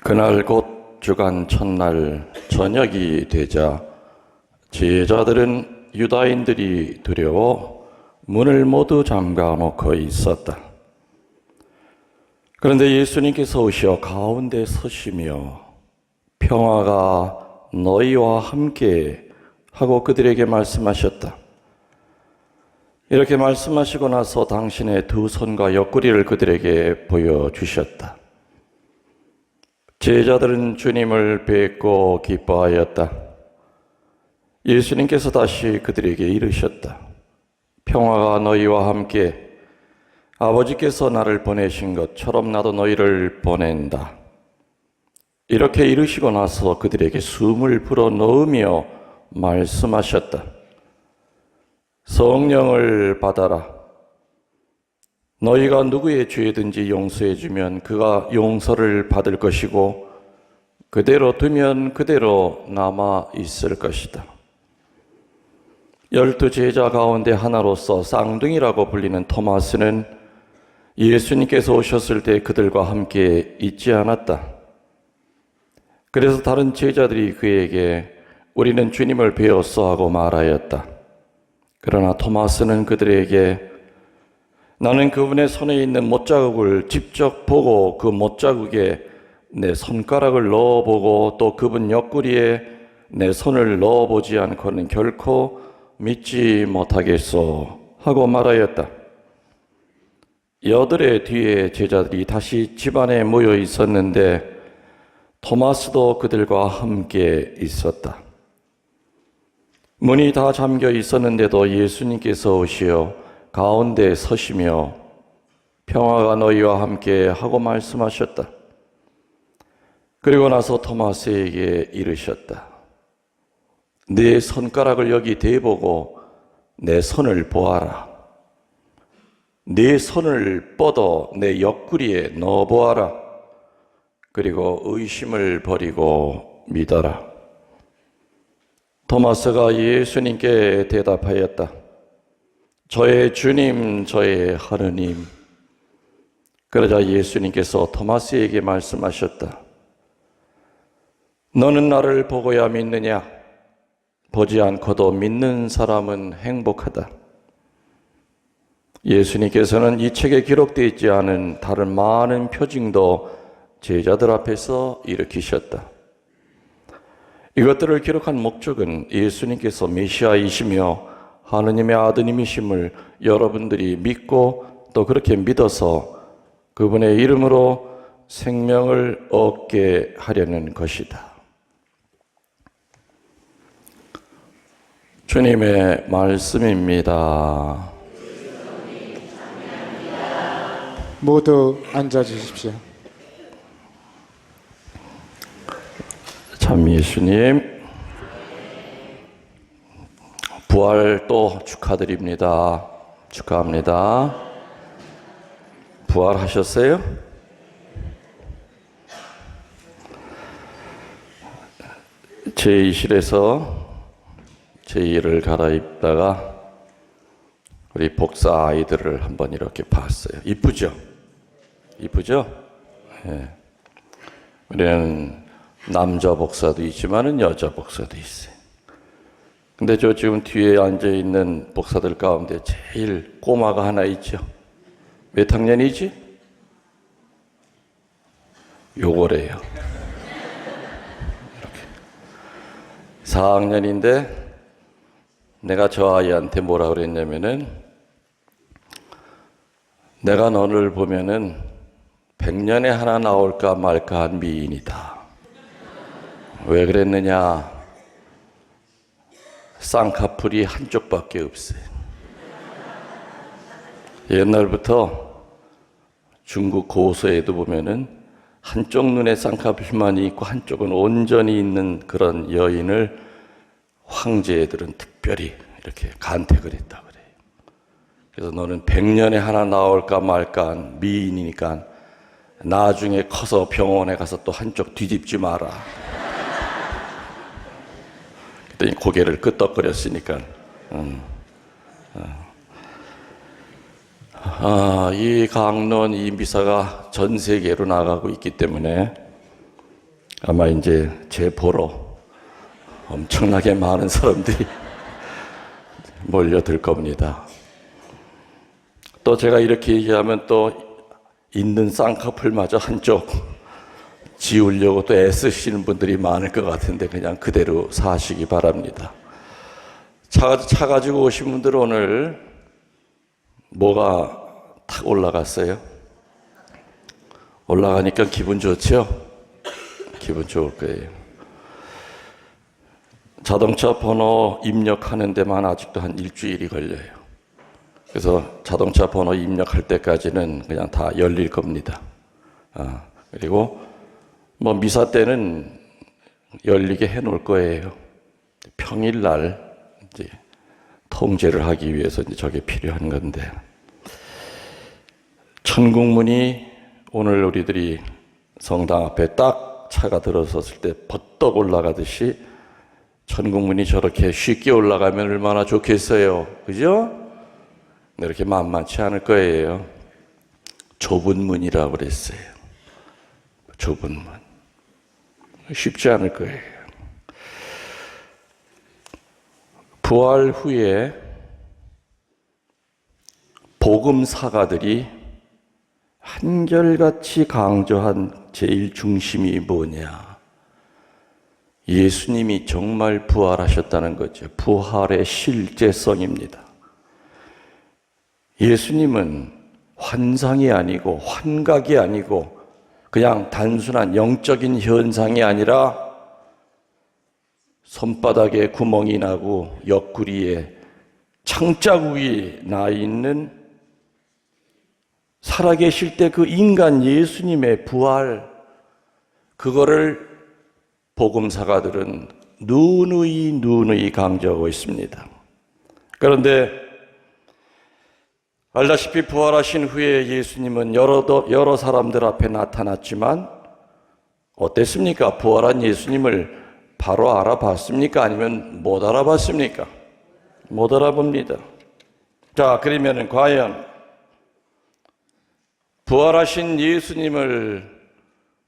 그날 곧 주간 첫날 저녁이 되자 제자들은 유다인들이 두려워 문을 모두 잠가 놓고 있었다. 그런데 예수님께서 오셔 가운데 서시며 평화가 너희와 함께 하고 그들에게 말씀하셨다. 이렇게 말씀하시고 나서 당신의 두 손과 옆구리를 그들에게 보여주셨다. 제자들은 주님을 뵙고 기뻐하였다. 예수님께서 다시 그들에게 이르셨다. 평화가 너희와 함께, 아버지께서 나를 보내신 것처럼 나도 너희를 보낸다. 이렇게 이르시고 나서 그들에게 숨을 불어넣으며 말씀하셨다. 성령을 받아라. 너희가 누구의 죄든지 용서해 주면 그가 용서를 받을 것이고 그대로 두면 그대로 남아 있을 것이다. 12 제자 가운데 하나로서 쌍둥이라고 불리는 토마스는 예수님께서 오셨을 때 그들과 함께 있지 않았다. 그래서 다른 제자들이 그에게 우리는 주님을 배웠어 하고 말하였다. 그러나 토마스는 그들에게 나는 그분의 손에 있는 못자국을 직접 보고 그 못자국에 내 손가락을 넣어보고 또 그분 옆구리에 내 손을 넣어보지 않고는 결코 믿지 못하겠소 하고 말하였다. 여들의 뒤에 제자들이 다시 집안에 모여 있었는데 토마스도 그들과 함께 있었다. 문이 다 잠겨 있었는데도 예수님께서 오시어 가운데 서시며 평화가 너희와 함께 하고 말씀하셨다. 그리고 나서 토마스에게 이르셨다. 네 손가락을 여기 대보고 내 손을 보아라. 네 손을 뻗어 내 옆구리에 넣어보아라. 그리고 의심을 버리고 믿어라. 토마스가 예수님께 대답하였다. 저의 주님, 저의 하느님. 그러자 예수님께서 토마스에게 말씀하셨다. 너는 나를 보고야 믿느냐? 보지 않고도 믿는 사람은 행복하다. 예수님께서는 이 책에 기록되어 있지 않은 다른 많은 표징도 제자들 앞에서 일으키셨다. 이것들을 기록한 목적은 예수님께서 메시아이시며 하느님의 아드님이심을 여러분들이 믿고 또 그렇게 믿어서 그분의 이름으로 생명을 얻게 하려는 것이다. 주님의 말씀입니다. 모두 앉아 주십시오. 참 예수님, 부활 또 축하드립니다. 축하합니다. 부활하셨어요? 제2실에서 제2를 갈아입다가 우리 복사 아이들을 한번 이렇게 봤어요. 이쁘죠? 이쁘죠? 예. 우리는 남자 복사도 있지만은 여자 복사도 있어요. 근데 저 지금 뒤에 앉아있는 복사들 가운데 제일 꼬마가 하나 있죠. 몇 학년이지? 요거래요. 이렇게. 4학년인데 내가 저 아이한테 뭐라 그랬냐면은 내가 너를 보면은 100년에 하나 나올까 말까 한 미인이다. 왜 그랬느냐? 쌍꺼풀이 한쪽밖에 없어요. 옛날부터 중국 고서에도 보면은 한쪽 눈에 쌍꺼풀만 있고 한쪽은 온전히 있는 그런 여인을 황제들은 특별히 이렇게 간택을 했다 그래요. 그래서 너는 100년에 하나 나올까 말까 한 미인이니까 나중에 커서 병원에 가서 또 한쪽 뒤집지 마라. 그랬더니 고개를 끄덕거렸으니까 이 강론 이 미사가 전 세계로 나가고 있기 때문에 아마 이제 제 보러 엄청나게 많은 사람들이 몰려들 겁니다. 또 제가 이렇게 얘기하면 또 있는 쌍꺼풀마저 한쪽 지우려고 또 애쓰시는 분들이 많을 것 같은데 그냥 그대로 사시기 바랍니다. 차 가지고 오신 분들은 오늘 뭐가 탁 올라갔어요? 올라가니까 기분 좋죠? 기분 좋을 거예요. 자동차 번호 입력하는 데만 아직도 한 일주일이 걸려요. 그래서 자동차 번호 입력할 때까지는 그냥 다 열릴 겁니다. 그리고 뭐 미사 때는 열리게 해 놓을 거예요. 평일날 이제 통제를 하기 위해서 이제 저게 필요한 건데, 천국문이 오늘 우리들이 성당 앞에 딱 차가 들어섰을 때 버떡 올라가듯이 천국문이 저렇게 쉽게 올라가면 얼마나 좋겠어요. 그죠? 이렇게 만만치 않을 거예요. 좁은 문이라고 그랬어요. 좁은 문. 쉽지 않을 거예요. 부활 후에 복음사가들이 한결같이 강조한 제일 중심이 뭐냐? 예수님이 정말 부활하셨다는 거죠. 부활의 실제성입니다. 예수님은 환상이 아니고 환각이 아니고 그냥 단순한 영적인 현상이 아니라 손바닥에 구멍이 나고 옆구리에 창자국이 나 있는 살아계실 때 그 인간 예수님의 부활, 그거를 복음사가들은 누누이 강조하고 있습니다. 그런데 알다시피 부활하신 후에 예수님은 여러 사람들 앞에 나타났지만 어땠습니까? 부활한 예수님을 바로 알아봤습니까? 아니면 못 알아봤습니까? 못 알아봅니다. 자, 그러면 과연 부활하신 예수님을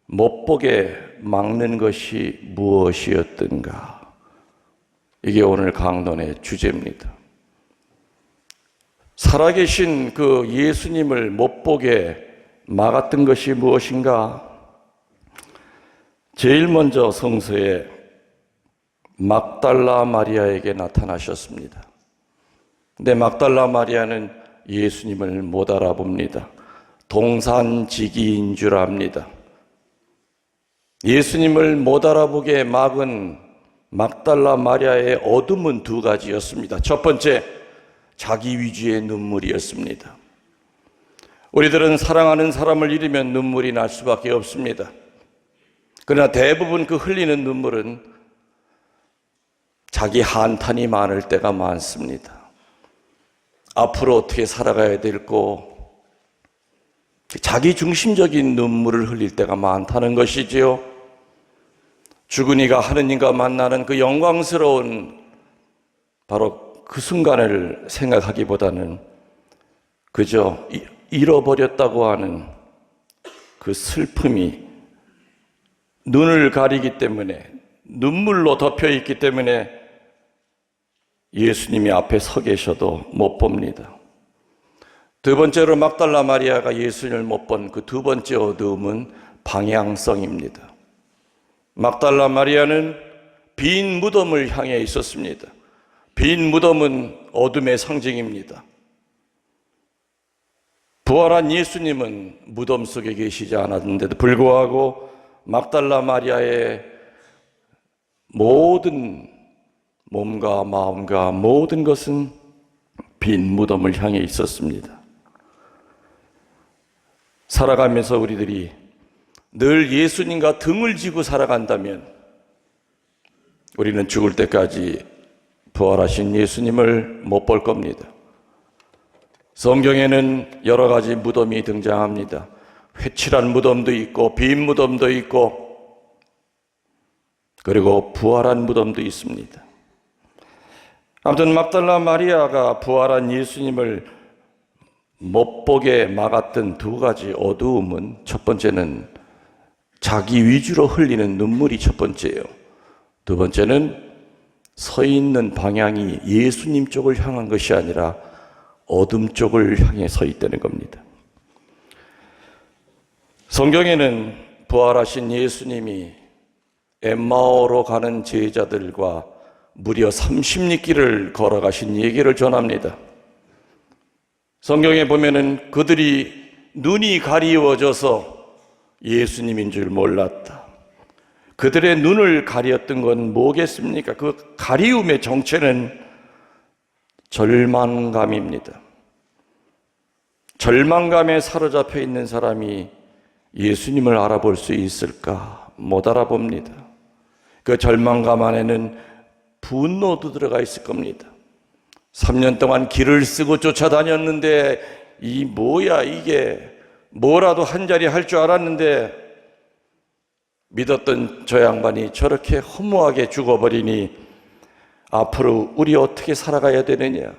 못 보게 막는 것이 무엇이었던가? 이게 오늘 강론의 주제입니다. 살아계신 그 예수님을 못 보게 막았던 것이 무엇인가? 제일 먼저 성서에 막달라 마리아에게 나타나셨습니다. 근데 막달라 마리아는 예수님을 못 알아봅니다. 동산지기인 줄 압니다. 예수님을 못 알아보게 막은 막달라 마리아의 어둠은 두 가지였습니다. 첫 번째, 자기 위주의 눈물이었습니다. 우리들은 사랑하는 사람을 잃으면 눈물이 날 수밖에 없습니다. 그러나 대부분 그 흘리는 눈물은 자기 한탄이 많을 때가 많습니다. 앞으로 어떻게 살아가야 될고 자기 중심적인 눈물을 흘릴 때가 많다는 것이지요. 죽은 이가 하느님과 만나는 그 영광스러운 바로 그 순간을 생각하기보다는 그저 잃어버렸다고 하는 그 슬픔이 눈을 가리기 때문에, 눈물로 덮여 있기 때문에 예수님이 앞에 서 계셔도 못 봅니다. 두 번째로 막달라 마리아가 예수님을 못 본 그 두 번째 어두움은 방향성입니다. 막달라 마리아는 빈 무덤을 향해 있었습니다. 빈 무덤은 어둠의 상징입니다. 부활한 예수님은 무덤 속에 계시지 않았는데도 불구하고 막달라 마리아의 모든 몸과 마음과 모든 것은 빈 무덤을 향해 있었습니다. 살아가면서 우리들이 늘 예수님과 등을 지고 살아간다면 우리는 죽을 때까지 부활하신 예수님을 못 볼 겁니다. 성경에는 여러 가지 무덤이 등장합니다. 회칠한 무덤도 있고 빈 무덤도 있고 그리고 부활한 무덤도 있습니다. 아무튼 막달라 마리아가 부활한 예수님을 못 보게 막았던 두 가지 어두움은, 첫 번째는 자기 위주로 흘리는 눈물이 첫 번째예요. 두 번째는 서 있는 방향이 예수님 쪽을 향한 것이 아니라 어둠 쪽을 향해 서 있다는 겁니다. 성경에는 부활하신 예수님이 엠마오로 가는 제자들과 무려 30리길을 걸어가신 얘기를 전합니다. 성경에 보면은 그들이 눈이 가리워져서 예수님인 줄 몰랐다. 그들의 눈을 가리었던 건 뭐겠습니까? 그 가리움의 정체는 절망감입니다. 절망감에 사로잡혀 있는 사람이 예수님을 알아볼 수 있을까? 못 알아봅니다. 그 절망감 안에는 분노도 들어가 있을 겁니다. 3년 동안 길을 쓰고 쫓아다녔는데 이 뭐야 이게, 뭐라도 한 자리 할 줄 알았는데 믿었던 저 양반이 저렇게 허무하게 죽어버리니 앞으로 우리 어떻게 살아가야 되느냐.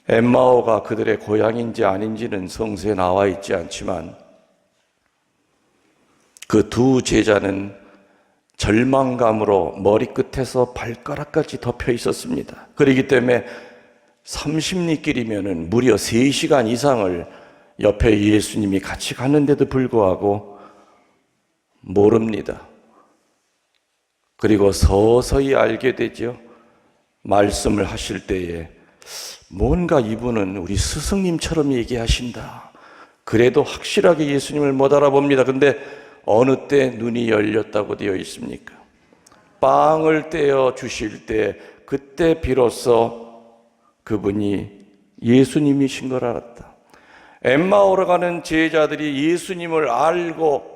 엠마오가 그들의 고향인지 아닌지는 성서에 나와 있지 않지만 그 두 제자는 절망감으로 머리끝에서 발가락까지 덮여 있었습니다. 그렇기 때문에 30리길이면 무려 3시간 이상을 옆에 예수님이 같이 갔는데도 불구하고 모릅니다. 그리고 서서히 알게 되죠. 말씀을 하실 때에 뭔가 이분은 우리 스승님처럼 얘기하신다. 그래도 확실하게 예수님을 못 알아봅니다. 근데 어느 때 눈이 열렸다고 되어 있습니까? 빵을 떼어 주실 때 그때 비로소 그분이 예수님이신 걸 알았다. 엠마오로 가는 제자들이 예수님을 알고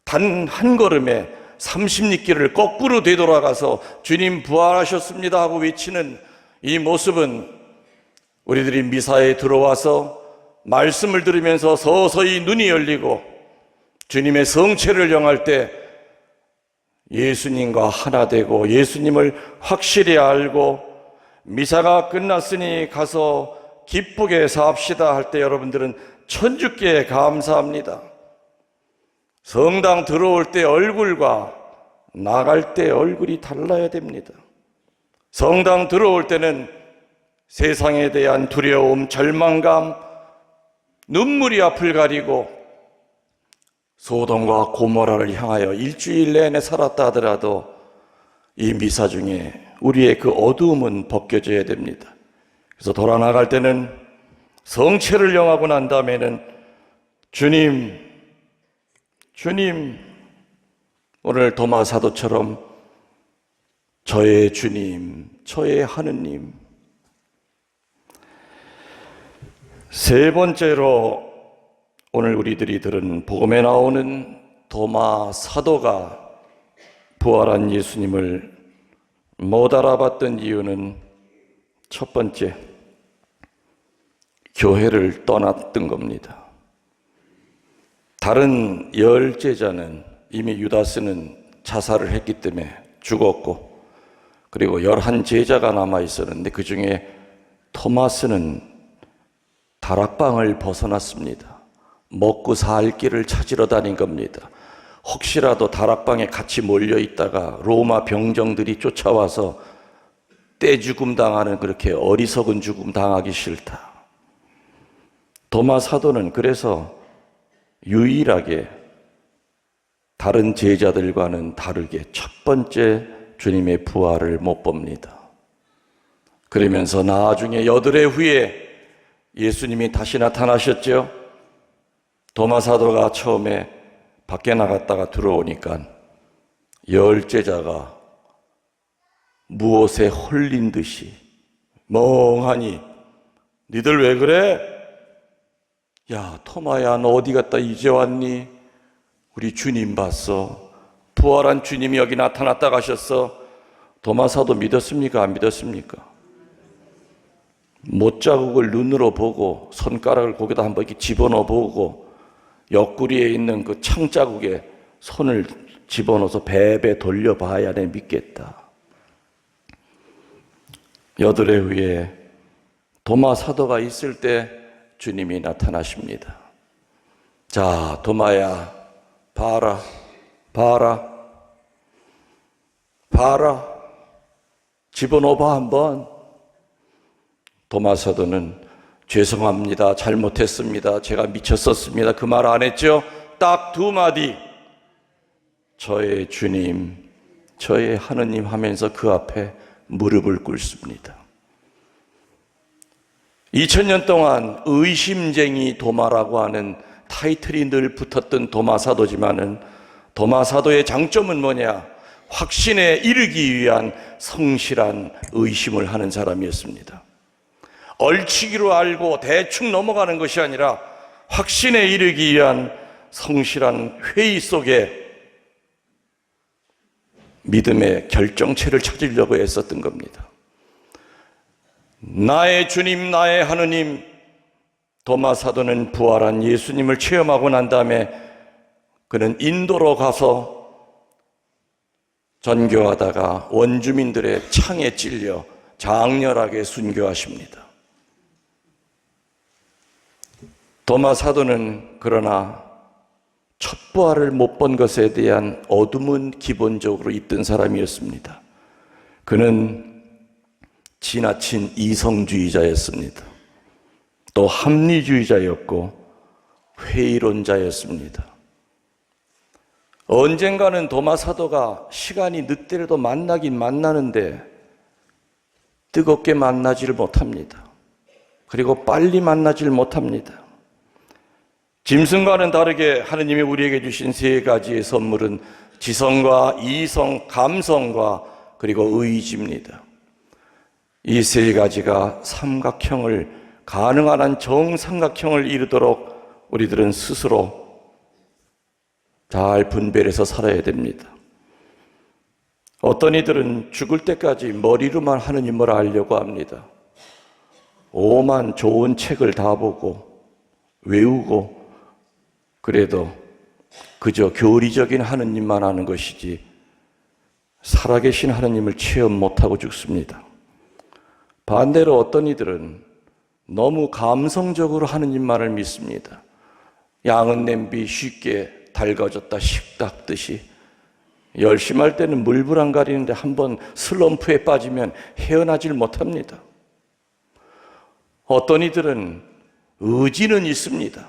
단 한 걸음에 30리길을 거꾸로 되돌아가서 주님 부활하셨습니다 하고 외치는 이 모습은 우리들이 미사에 들어와서 말씀을 들으면서 서서히 눈이 열리고 주님의 성체를 영할 때 예수님과 하나 되고 예수님을 확실히 알고 미사가 끝났으니 가서 기쁘게 삽시다 할 때 여러분들은 천주께 감사합니다. 성당 들어올 때 얼굴과 나갈 때 얼굴이 달라야 됩니다. 성당 들어올 때는 세상에 대한 두려움, 절망감, 눈물이 앞을 가리고 소돔과 고모라를 향하여 일주일 내내 살았다 하더라도 이 미사 중에 우리의 그 어두움은 벗겨져야 됩니다. 그래서 돌아 나갈 때는 성체를 영하고 난 다음에는 주님, 오늘 도마 사도처럼 저의 주님, 저의 하느님. 세 번째로 오늘 우리들이 들은 복음에 나오는 도마 사도가 부활한 예수님을 못 알아봤던 이유는 첫 번째, 교회를 떠났던 겁니다. 다른 10제자는 이미 유다스는 자살을 했기 때문에 죽었고, 그리고 11제자가 남아 있었는데 그 중에 토마스는 다락방을 벗어났습니다. 먹고 살 길을 찾으러 다닌 겁니다. 혹시라도 다락방에 같이 몰려 있다가 로마 병정들이 쫓아와서 떼죽음 당하는 그렇게 어리석은 죽음 당하기 싫다. 도마 사도는 그래서 유일하게 다른 제자들과는 다르게 첫 번째 주님의 부활을 못 봅니다. 그러면서 나중에 8해 후에 예수님이 다시 나타나셨죠. 도마 사도가 처음에 밖에 나갔다가 들어오니까 10제자가 무엇에 홀린 듯이 멍하니 니들 왜 그래? 야 토마야 너 어디 갔다 이제 왔니? 우리 주님 봤어. 부활한 주님이 여기 나타났다 가셨어. 도마 사도 믿었습니까? 안 믿었습니까? 못자국을 눈으로 보고 손가락을 거기다 한번 이렇게 집어넣어 보고 옆구리에 있는 그 창자국에 손을 집어넣어서 배배 돌려봐야 내 믿겠다. 8해 후에 도마 사도가 있을 때 주님이 나타나십니다. 자, 도마야, 봐라, 봐라, 봐라. 집어넣어봐 한번. 도마 사도는 죄송합니다. 잘못했습니다. 제가 미쳤었습니다. 그 말 안 했죠? 딱 두 마디. 저의 주님, 저의 하느님 하면서 그 앞에 무릎을 꿇습니다. 2000년 동안 의심쟁이 도마라고 하는 타이틀이 늘 붙었던 도마 사도지만은 도마 사도의 장점은 뭐냐? 확신에 이르기 위한 성실한 의심을 하는 사람이었습니다. 얼치기로 알고 대충 넘어가는 것이 아니라 확신에 이르기 위한 성실한 회의 속에 믿음의 결정체를 찾으려고 애썼던 겁니다. 나의 주님, 나의 하느님. 도마 사도는 부활한 예수님을 체험하고 난 다음에 그는 인도로 가서 전교하다가 원주민들의 창에 찔려 장렬하게 순교하십니다. 도마 사도는 그러나 첫 부활을 못 본 것에 대한 어둠은 기본적으로 있던 사람이었습니다. 그는 지나친 이성주의자였습니다. 또 합리주의자였고 회의론자였습니다. 언젠가는 도마 사도가 시간이 늦더라도 만나긴 만나는데 뜨겁게 만나지를 못합니다. 그리고 빨리 만나질 못합니다. 짐승과는 다르게 하느님이 우리에게 주신 세 가지의 선물은 지성과 이성, 감성과 그리고 의지입니다. 이 세 가지가 삼각형을, 가능한 한 정삼각형을 이루도록 우리들은 스스로 잘 분별해서 살아야 됩니다. 어떤 이들은 죽을 때까지 머리로만 하느님을 알려고 합니다. 오만 좋은 책을 다 보고 외우고 그래도 그저 교리적인 하느님만 아는 것이지 살아계신 하느님을 체험 못하고 죽습니다. 반대로 어떤 이들은 너무 감성적으로 하느님만을 믿습니다. 양은 냄비 쉽게 달궈졌다 식닦듯이 열심할 때는 물불 안 가리는데 한번 슬럼프에 빠지면 헤어나질 못합니다. 어떤 이들은 의지는 있습니다.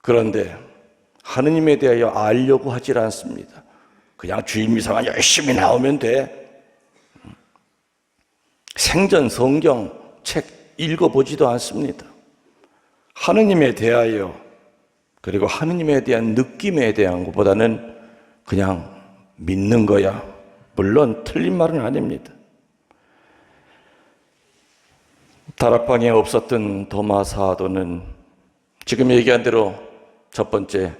그런데 하느님에 대하여 알려고 하질 않습니다. 그냥 주일미사만 열심히 나오면 돼. 생전 성경 책 읽어보지도 않습니다. 하느님에 대하여 그리고 하느님에 대한 느낌에 대한 것보다는 그냥 믿는 거야. 물론 틀린 말은 아닙니다. 다락방에 없었던 도마 사도는 지금 얘기한 대로 첫 번째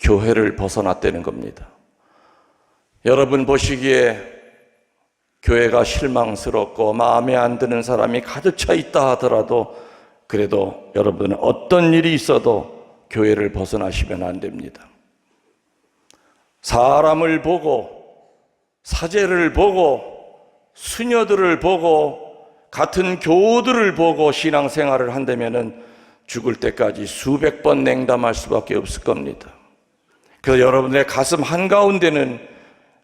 교회를 벗어났다는 겁니다. 여러분 보시기에 교회가 실망스럽고 마음에 안 드는 사람이 가득 차 있다 하더라도 그래도 여러분은 어떤 일이 있어도 교회를 벗어나시면 안 됩니다. 사람을 보고 사제를 보고 수녀들을 보고 같은 교우들을 보고 신앙생활을 한다면은 죽을 때까지 수백 번 냉담할 수밖에 없을 겁니다. 그래서 여러분의 가슴 한가운데는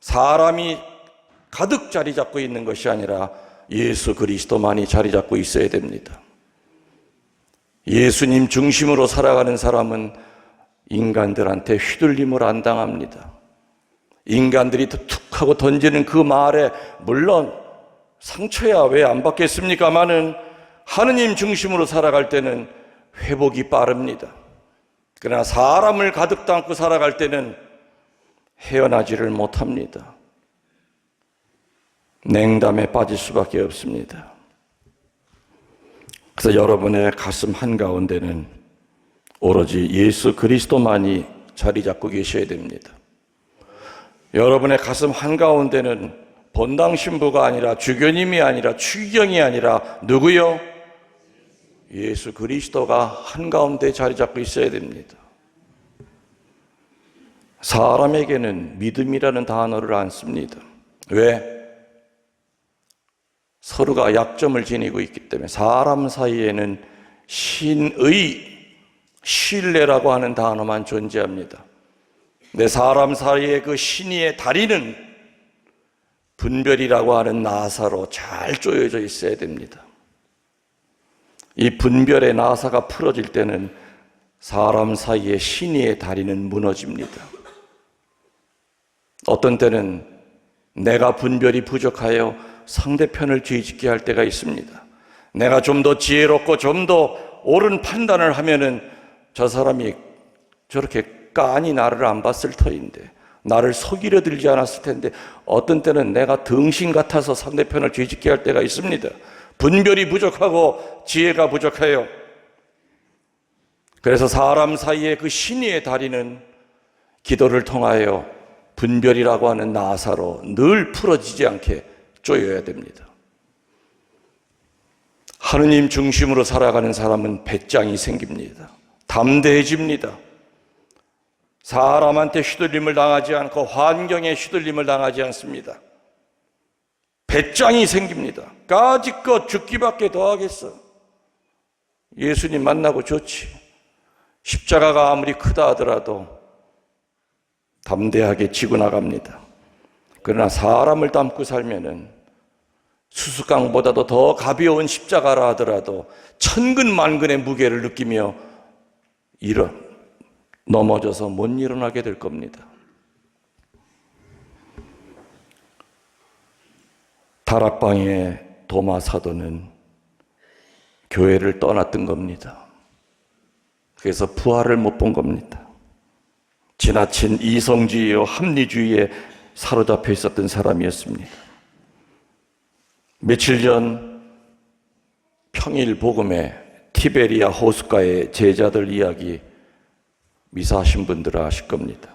사람이 가득 자리 잡고 있는 것이 아니라 예수 그리스도만이 자리 잡고 있어야 됩니다. 예수님 중심으로 살아가는 사람은 인간들한테 휘둘림을 안 당합니다. 인간들이 툭 하고 던지는 그 말에 물론 상처야 왜 안 받겠습니까마는 하느님 중심으로 살아갈 때는 회복이 빠릅니다. 그러나 사람을 가득 담고 살아갈 때는 헤어나지를 못합니다. 냉담에 빠질 수밖에 없습니다. 그래서 여러분의 가슴 한가운데는 오로지 예수 그리스도만이 자리 잡고 계셔야 됩니다. 여러분의 가슴 한가운데는 본당 신부가 아니라 주교님이 아니라 추기경이 아니라 누구요? 예수 그리스도가 한가운데 자리 잡고 있어야 됩니다. 사람에게는 믿음이라는 단어를 안 씁니다. 왜? 서로가 약점을 지니고 있기 때문에 사람 사이에는 신의 신뢰라고 하는 단어만 존재합니다. 내 사람 사이의 그 신의의 다리는 분별이라고 하는 나사로 잘 조여져 있어야 됩니다. 이 분별의 나사가 풀어질 때는 사람 사이의 신의의 다리는 무너집니다. 어떤 때는 내가 분별이 부족하여 상대편을 죄짓게 할 때가 있습니다. 내가 좀 더 지혜롭고 좀 더 옳은 판단을 하면은 저 사람이 저렇게 깐히 나를 안 봤을 터인데, 나를 속이려 들지 않았을 텐데, 어떤 때는 내가 등신 같아서 상대편을 죄짓게 할 때가 있습니다. 분별이 부족하고 지혜가 부족해요. 그래서 사람 사이의 그 신의의 다리는 기도를 통하여 분별이라고 하는 나사로 늘 풀어지지 않게 조여야 됩니다. 하느님 중심으로 살아가는 사람은 배짱이 생깁니다. 담대해집니다. 사람한테 휘둘림을 당하지 않고 환경에 휘둘림을 당하지 않습니다. 배짱이 생깁니다. 까짓것 죽기밖에 더 하겠어. 예수님 만나고 좋지. 십자가가 아무리 크다 하더라도 담대하게 지고 나갑니다. 그러나 사람을 담고 살면은 수수깡보다도 더 가벼운 십자가라 하더라도 천근만근의 무게를 느끼며 넘어져서 못 일어나게 될 겁니다. 다락방의 도마 사도는 교회를 떠났던 겁니다. 그래서 부활을 못 본 겁니다. 지나친 이성주의와 합리주의에 사로잡혀 있었던 사람이었습니다. 며칠 전 평일 복음에 티베리아 호숫가의 제자들 이야기 미사하신 분들은 아실 겁니다.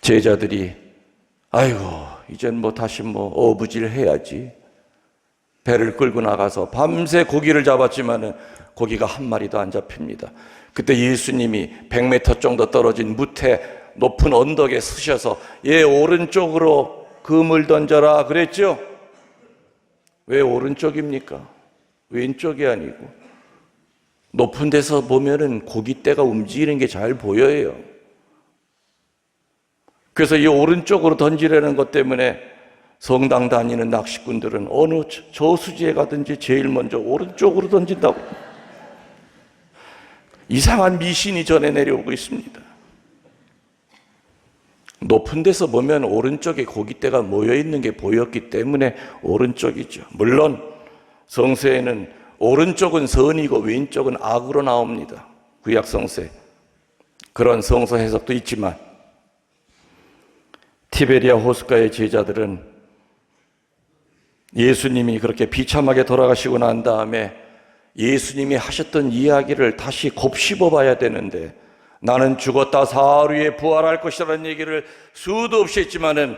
제자들이 아이고 이젠 다시 어부질 해야지. 배를 끌고 나가서 밤새 고기를 잡았지만은 고기가 한 마리도 안 잡힙니다. 그때 예수님이 100m 정도 떨어진 무태 높은 언덕에 서셔서 얘 오른쪽으로 그물 던져라 그랬죠? 왜 오른쪽입니까? 왼쪽이 아니고. 높은 데서 보면은 고깃대가 움직이는 게 잘 보여요. 그래서 이 오른쪽으로 던지려는 것 때문에 성당 다니는 낚시꾼들은 어느 저수지에 가든지 제일 먼저 오른쪽으로 던진다고. 이상한 미신이 전해 내려오고 있습니다. 높은 데서 보면 오른쪽에 고깃대가 모여있는 게 보였기 때문에 오른쪽이죠. 물론 성서에는 오른쪽은 선이고 왼쪽은 악으로 나옵니다. 구약 성서에 그런 성서 해석도 있지만 티베리아 호숫가의 제자들은 예수님이 그렇게 비참하게 돌아가시고 난 다음에 예수님이 하셨던 이야기를 다시 곱씹어 봐야 되는데, 나는 죽었다 사흘 후에 부활할 것이라는 얘기를 수도 없이 했지만은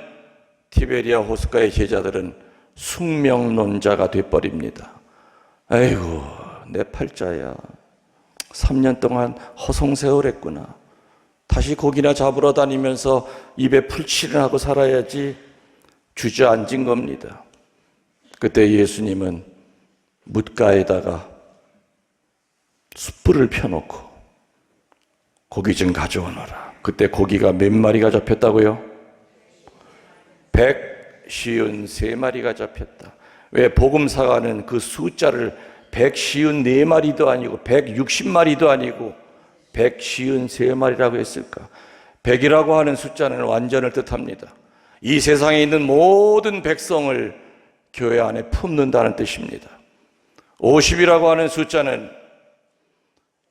티베리아 호숫가의 제자들은 숙명론자가 돼버립니다. 아이고 내 팔자야, 3년 동안 허송세월했구나. 다시 고기나 잡으러 다니면서 입에 풀칠을 하고 살아야지. 주저앉은 겁니다. 그때 예수님은 뭇가에다가 숯불을 펴놓고 고기 좀 가져오너라. 그때 고기가 몇 마리가 잡혔다고요? 153마리가 잡혔다. 왜 복음사가는 그 숫자를 154마리도 아니고 160마리도 아니고 153마리라고 했을까? 100이라고 하는 숫자는 완전을 뜻합니다. 이 세상에 있는 모든 백성을 교회 안에 품는다는 뜻입니다. 50이라고 하는 숫자는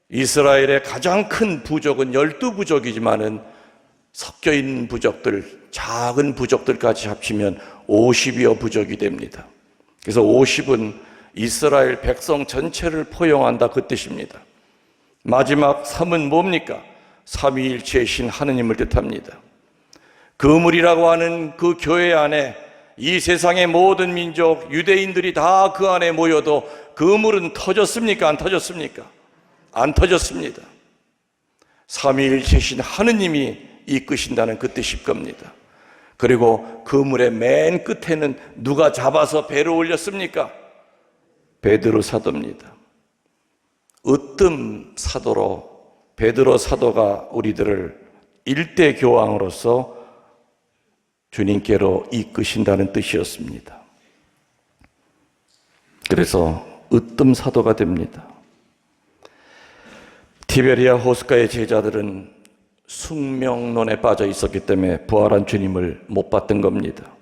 이스라엘의 가장 큰 부족은 12부족이지만은 섞여 있는 부족들, 작은 부족들까지 합치면 50여 부족이 됩니다. 그래서 50은 이스라엘 백성 전체를 포용한다 그 뜻입니다. 마지막 3은 뭡니까? 삼위일체의 신 하느님을 뜻합니다. 그물이라고 하는 그 교회 안에 이 세상의 모든 민족, 유대인들이 다 그 안에 모여도 그물은 터졌습니까? 안 터졌습니까? 안 터졌습니다. 삼위일체신 하느님이 이끄신다는 그 뜻일 겁니다. 그리고 그물의 맨 끝에는 누가 잡아서 배로 올렸습니까? 베드로 사도입니다. 으뜸 사도로 베드로 사도가 우리들을 일대 교황으로서 주님께로 이끄신다는 뜻이었습니다. 그래서 으뜸 사도가 됩니다. 티베리아 호숫가의 제자들은 숙명론에 빠져 있었기 때문에 부활한 주님을 못 봤던 겁니다.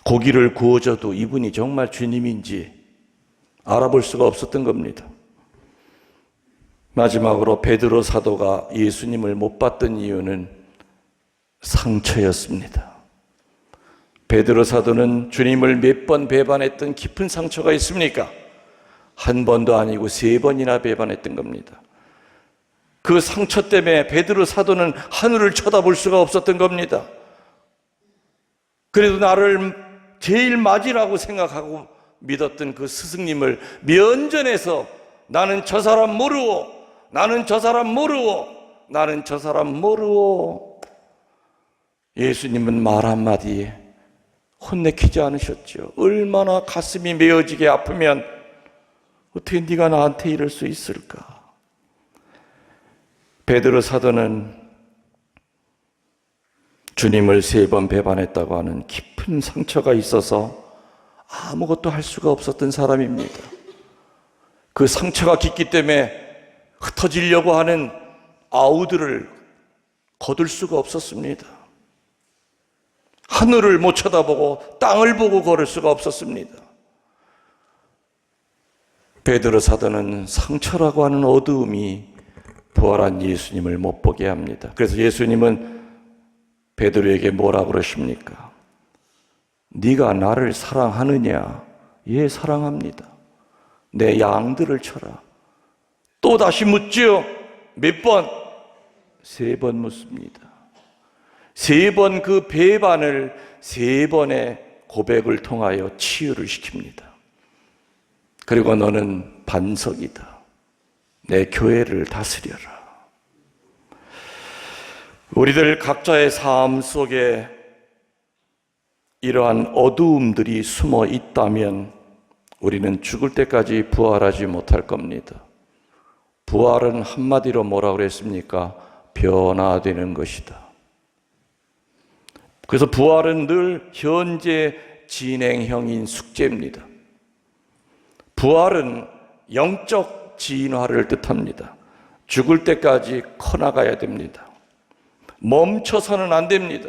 고기를 구워줘도 이분이 정말 주님인지 알아볼 수가 없었던 겁니다. 마지막으로 베드로 사도가 예수님을 못 봤던 이유는 상처였습니다. 베드로 사도는 주님을 몇 번 배반했던 깊은 상처가 있습니까? 한 번도 아니고 3번이나 배반했던 겁니다. 그 상처 때문에 베드로 사도는 하늘을 쳐다볼 수가 없었던 겁니다. 그래도 나를 제일 맞이라고 생각하고 믿었던 그 스승님을 면전에서 나는 저 사람 모르오, 나는 저 사람 모르오, 나는 저 사람 모르오. 예수님은 말 한마디에 혼내키지 않으셨죠. 얼마나 가슴이 메어지게 아프면 어떻게 네가 나한테 이럴 수 있을까? 베드로 사도는 주님을 3번 배반했다고 하는 깊은 상처가 있어서 아무것도 할 수가 없었던 사람입니다. 그 상처가 깊기 때문에 흩어지려고 하는 아우들을 거둘 수가 없었습니다. 하늘을 못 쳐다보고 땅을 보고 걸을 수가 없었습니다. 베드로 사도는 상처라고 하는 어두움이 부활한 예수님을 못 보게 합니다. 그래서 예수님은 베드로에게 뭐라고 그러십니까? 네가 나를 사랑하느냐? 예, 사랑합니다. 내 양들을 쳐라. 또 다시 묻지요. 몇 번? 3번 묻습니다. 3번 그 배반을 3번의 고백을 통하여 치유를 시킵니다. 그리고 너는 반석이다. 내 교회를 다스려라. 우리들 각자의 삶 속에 이러한 어두움들이 숨어 있다면 우리는 죽을 때까지 부활하지 못할 겁니다. 부활은 한마디로 뭐라고 그랬습니까? 변화되는 것이다. 그래서 부활은 늘 현재 진행형인 숙제입니다. 부활은 영적 진화를 뜻합니다. 죽을 때까지 커나가야 됩니다. 멈춰서는 안 됩니다.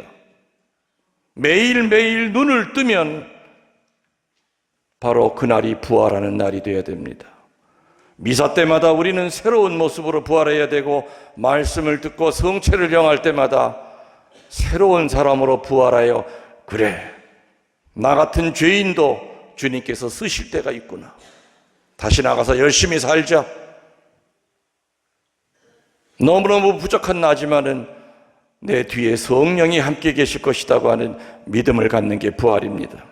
매일매일 눈을 뜨면 바로 그날이 부활하는 날이 되어야 됩니다. 미사 때마다 우리는 새로운 모습으로 부활해야 되고, 말씀을 듣고 성체를 경할 때마다 새로운 사람으로 부활하여, 그래, 나 같은 죄인도 주님께서 쓰실 때가 있구나. 다시 나가서 열심히 살자. 너무너무 부족한 나지만은 내 뒤에 성령이 함께 계실 것이라고 하는 믿음을 갖는 게 부활입니다.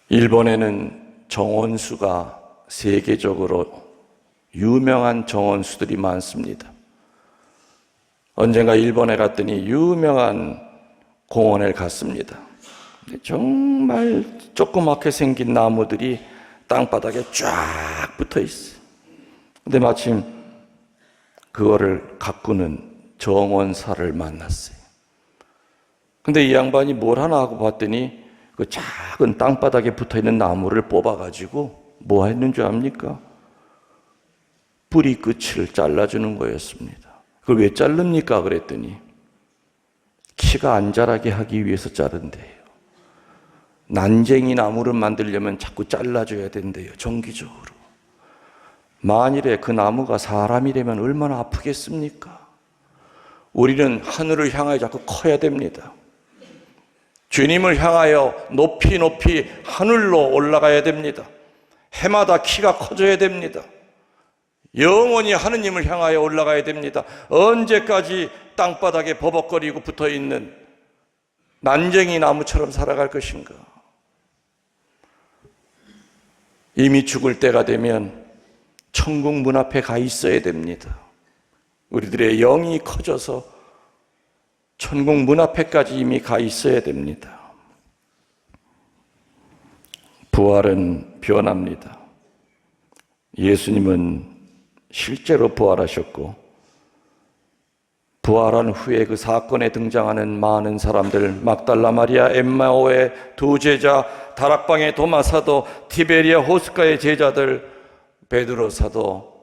일본에는 정원수가 세계적으로 유명한 정원수들이 많습니다. 언젠가 일본에 갔더니 유명한 공원에 갔습니다. 정말 조그맣게 생긴 나무들이 땅바닥에 쫙 붙어 있어요. 근데 마침 그거를 가꾸는 정원사를 만났어요. 근데 이 양반이 뭘 하나 하고 봤더니 그 작은 땅바닥에 붙어있는 나무를 뽑아가지고 뭐 했는 줄 압니까? 뿌리 끝을 잘라주는 거였습니다. 그걸 왜 자릅니까? 그랬더니 키가 안 자라게 하기 위해서 자른대요. 난쟁이 나무를 만들려면 자꾸 잘라줘야 된대요. 정기적으로. 만일에 그 나무가 사람이라면 얼마나 아프겠습니까? 우리는 하늘을 향하여 자꾸 커야 됩니다. 주님을 향하여 높이 높이 하늘로 올라가야 됩니다. 해마다 키가 커져야 됩니다. 영원히 하느님을 향하여 올라가야 됩니다. 언제까지 땅바닥에 버벅거리고 붙어있는 난쟁이 나무처럼 살아갈 것인가? 이미 죽을 때가 되면 천국 문 앞에 가 있어야 됩니다. 우리들의 영이 커져서 천국 문 앞에까지 이미 가 있어야 됩니다. 부활은 변합니다. 예수님은 실제로 부활하셨고 부활한 후에 그 사건에 등장하는 많은 사람들, 막달라 마리아, 엠마오의 두 제자, 다락방의 도마 사도, 티베리아 호숫가의 제자들, 베드로 사도,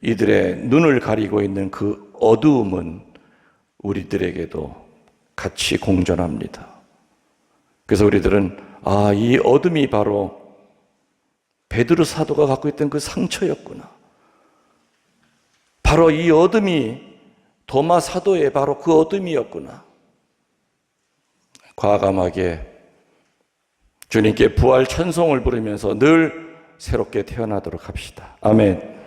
이들의 눈을 가리고 있는 그 어두움은 우리들에게도 같이 공존합니다. 그래서 우리들은 이 어둠이 바로 베드로 사도가 갖고 있던 그 상처였구나. 바로 이 어둠이 도마 사도의 바로 그 어둠이었구나. 과감하게 주님께 부활 찬송을 부르면서 늘 새롭게 태어나도록 합시다. 아멘.